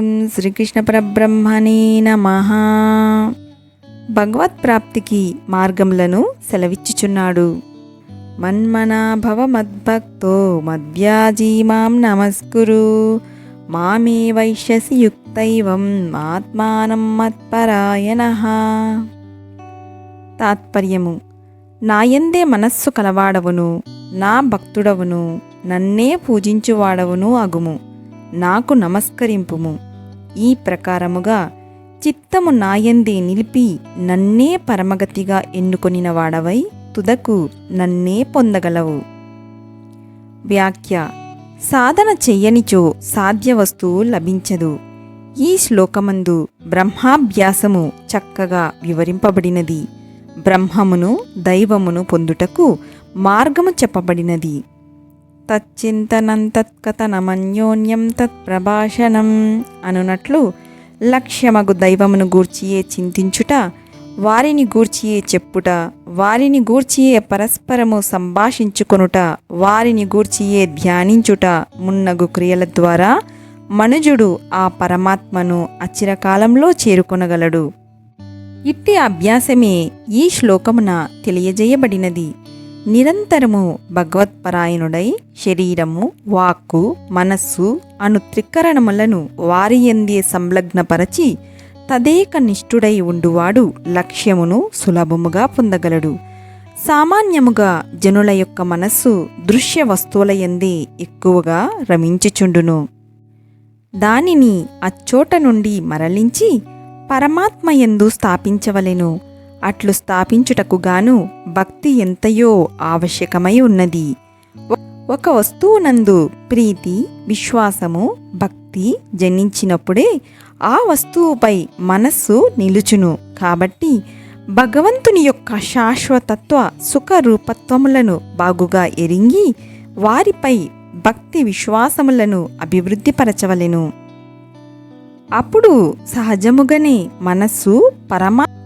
ఓం శ్రీకృష్ణ పరబ్రహ్మణే నమః. భగవత్ ప్రాప్తికి మార్గములను సెలవిచ్చుచున్నాడు. మన్మనా భవ మద్భక్తో మద్వ్యాజీ మాం నమస్కురు మామే వైశ్యసి యుక్తైవం ఆత్మానం మత్పరాయణః. తాత్పర్యము: నాయందే మనస్సు కలవాడవును, నా భక్తుడవును, నన్నే పూజించువాడవును అగుము, నాకు నమస్కరింపుము. ఈ ప్రకారముగా చిత్తము నాయందే నిలిపి నన్నే పరమగతిగా ఎన్నుకొనిన వాడవై తుదకు నన్నే పొందగలవు. వ్యాఖ్య: సాధన చెయ్యనిచో సాధ్య వస్తువు లభించదు. ఈ శ్లోకమందు బ్రహ్మాభ్యాసము చక్కగా వివరింపబడినది. బ్రహ్మమును దైవమును పొందుటకు మార్గము చెప్పబడినది. తచ్చింతనం తత్కథనమన్యోన్యం తత్ప్రభాషణం అనునట్లు లక్ష్యమగు దైవమును గూర్చియే చింతించుట, వారిని గూర్చియే చెప్పుట, వారిని గూర్చియే పరస్పరము సంభాషించుకొనుట, వారిని గూర్చియే ధ్యానించుట మున్నగు క్రియల ద్వారా మనుజుడు ఆ పరమాత్మను అచిరకాలంలో చేరుకొనగలడు. ఇట్టి అభ్యాసమే ఈ శ్లోకమున తెలియజేయబడినది. నిరంతరము భగవత్పరాయణుడై శరీరము, వాక్కు, మనస్సు అను త్రికరణములను వారియందే సంలగ్నపరచి తదేక నిష్ఠుడై ఉండువాడు లక్ష్యమును సులభముగా పొందగలడు. సామాన్యముగా జనుల యొక్క మనస్సు దృశ్య వస్తువులయందే ఎక్కువగా రమించుచుండును. దానిని అచ్చోట నుండి మరలించి పరమాత్మయందు స్థాపించవలెను. అట్లు స్థాపించుటకు గాను భక్తి ఎంతయో ఆవశ్యకమై ఉన్నది. ఒక వస్తువునందు ప్రీతి, విశ్వాసము, భక్తి జనించినప్పుడే ఆ వస్తువుపై మనస్సు నిలుచును. కాబట్టి భగవంతుని యొక్క శాశ్వతత్వ సుఖరూపత్వములను బాగుగా ఎరింగి వారిపై భక్తి విశ్వాసములను అభివృద్ధిపరచవలెను. అప్పుడు సహజముగానే మనస్సు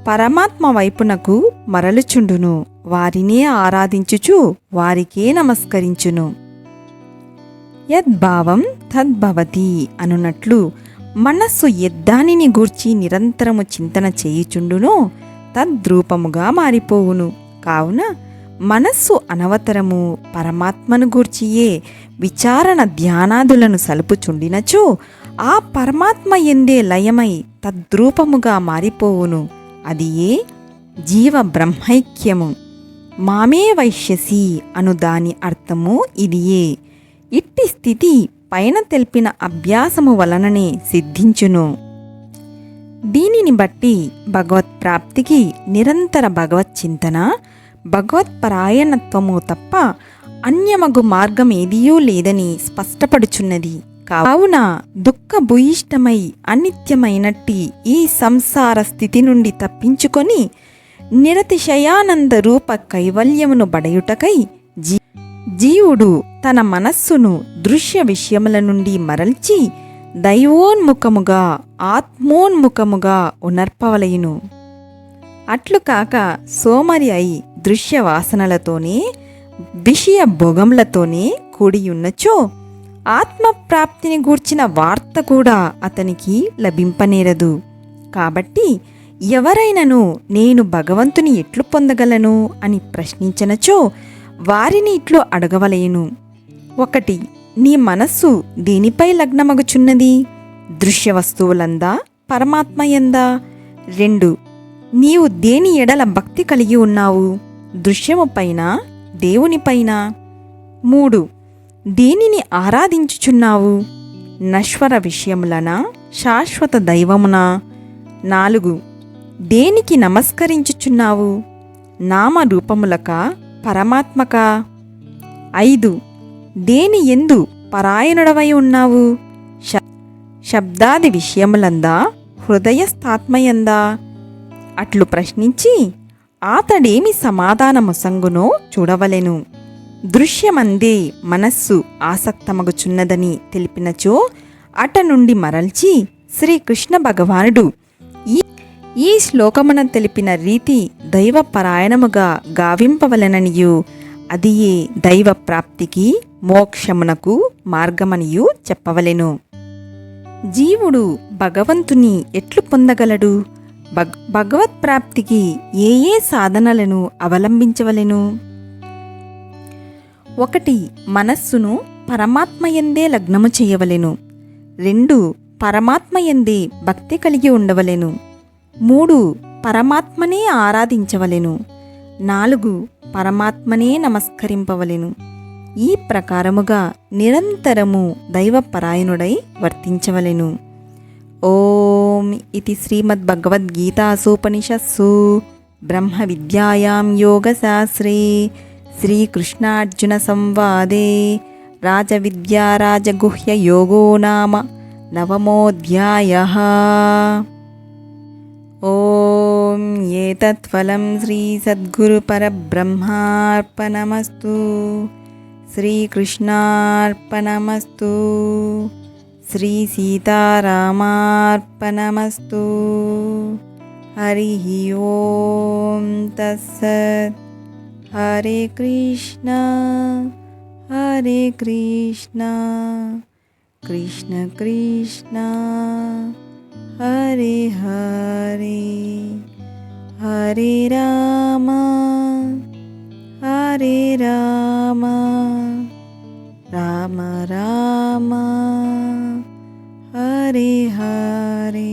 పరమాత్మ వైపునకు మరలుచుండును. వారినే ఆరాధించుచు వారికే నమస్కరించును. యద్భావం తద్భవతి అనునట్లు మనస్సు యద్దానిని గూర్చి నిరంతరము చింతన చేయుచుండునో తద్రూపముగా మారిపోవును. కావున మనస్సు అనవతరము పరమాత్మను గూర్చియే విచారణ ధ్యానాదులను సలుపుచుండినచో ఆ పరమాత్మ ఎందే లయమై తద్రూపముగా మారిపోవును. అది ఏ జీవ బ్రహ్మైక్యము. మామే వైశ్యసి అను దాని అర్థము ఇదియే. ఇట్టి స్థితి పైన తెలిపిన అభ్యాసము వలననే సిద్ధించును. దీనిని బట్టి భగవత్ప్రాప్తికి నిరంతర భగవచ్చింతన, భగవత్పరాయణత్వము తప్ప అన్యమగు మార్గమేదియూ లేదని స్పష్టపడుచున్నది. కావున దుఃఖభూయిష్టమై అనిత్యమైనట్టి ఈ సంసార స్థితి నుండి తప్పించుకొని నిరతిశయానంద రూప కైవల్యమును బడయుటకై జీవుడు తన మనస్సును దృశ్య విషయముల నుండి మరల్చి దైవోన్ముఖముగా, ఆత్మోన్ముఖముగా ఉనర్పవలయును. అట్లు కాక సోమరి అయి దృశ్య వాసనలతోనే, విషయ భోగములతోనే కూడియున్నచో ఆత్మప్రాప్తిని గూర్చిన వార్త కూడా అతనికి లభింపనేరదు. కాబట్టి ఎవరైనను నేను భగవంతుని ఎట్లు పొందగలను అని ప్రశ్నించనచో వారిని ఇట్లు అడగవలయును. 1. నీ మనస్సు దేనిపై లగ్నమగుచున్నది? దృశ్య వస్తువులందా, పరమాత్మయందా? 2. నీవు దేని ఎడల భక్తి కలిగి ఉన్నావు? దృశ్యము పైన, దేవునిపైన? 3. దేనిని ఆరాధించుచున్నావు? నశ్వర విషయములనా, శాశ్వత దైవమునా? 4. దేనికి నమస్కరించుచున్నావు? నామరూపములకా, పరమాత్మకా? 5. దేని యందు పరాయణుడవై ఉన్నావు? శబ్దాది విషయములందా, హృదయస్థాత్మయందా? అట్లు ప్రశ్నించి ఆతడేమి సమాధానముసంగునో చూడవలెను. దృశ్యమందే మనస్సు ఆసక్తమగుచున్నదని తెలిపినచో అట నుండి మరల్చి శ్రీకృష్ణ భగవానుడు ఈ శ్లోకమున తెలిపిన రీతి దైవపరాయణముగా గావింపవలెననియు అదియే దైవ ప్రాప్తికి మోక్షమునకు మార్గమనియు చెప్పవలెను. జీవుడు భగవంతుని ఎట్లు పొందగలడు? భగవత్ప్రాప్తికి ఏ ఏ సాధనలను అవలంబించవలెను? 1. మనస్సును పరమాత్మయందే లగ్నము చేయవలెను. 2. పరమాత్మయందే భక్తి కలిగి ఉండవలెను. 3. పరమాత్మనే ఆరాధించవలెను. 4. పరమాత్మనే నమస్కరింపవలెను. ఈ ప్రకారముగా నిరంతరము దైవపరాయణుడై వర్తించవలెను. ఓం ఇతి శ్రీమద్భగవద్గీతాసూపనిషత్సు బ్రహ్మ విద్యాయాం యోగశాస్త్రే శ్రీకృష్ణార్జున సంవాదే రాజవిద్యా రాజగుహ్య యోగో నామ నవమోऽధ్యాయః. ఓం ఏతత్ఫలం శ్రీ సద్గురు పరబ్రహ్మార్పణమస్తు. శ్రీకృష్ణార్పణమస్తు. శ్రీ సీతారామార్పణమస్తు. హరి ఓం తత్సత్. హరే కృష్ణ హరే కృష్ణ కృష్ణ కృష్ణ హరే హరే హరే రామ హరే రామ రామ రామ హరే హరే.